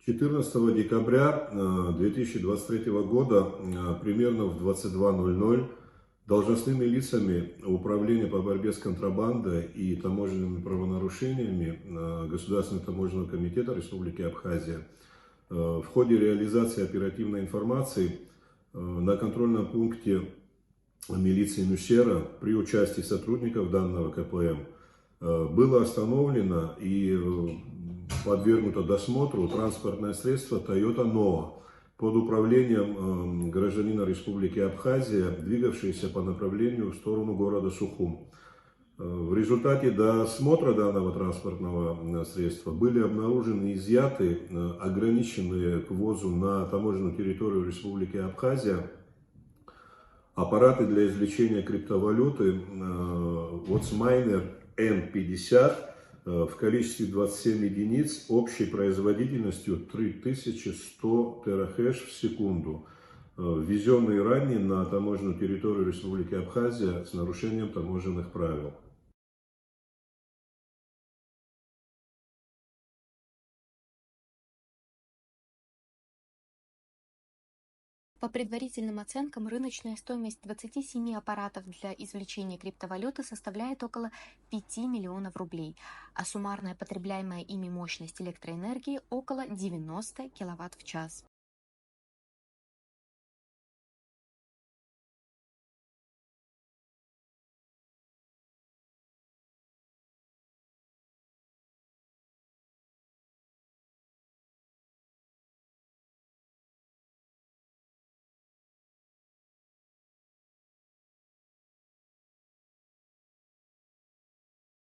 14 декабря 2023 года примерно в 22:00 должностными лицами Управления по борьбе с контрабандой и таможенными правонарушениями Государственного таможенного комитета Республики Абхазия в ходе реализации оперативной информации на контрольном пункте милиции Нусера при участии сотрудников данного КПМ было остановлено и подвергнуто досмотру транспортное средство Toyota Noah под управлением гражданина Республики Абхазия, двигавшееся по направлению в сторону города Сухум. В результате досмотра данного транспортного средства были обнаружены и изъяты ограниченные к ввозу на таможенную территорию Республики Абхазия аппараты для извлечения криптовалюты WhatsMiner N50 в количестве 27 единиц общей производительностью 3100 терахэш в секунду, ввезенные ранее на таможенную территорию Республики Абхазия с нарушением таможенных правил. По предварительным оценкам, рыночная стоимость 27 аппаратов для извлечения криптовалюты составляет около 5 миллионов рублей, а суммарная потребляемая ими мощность электроэнергии около 90 киловатт в час.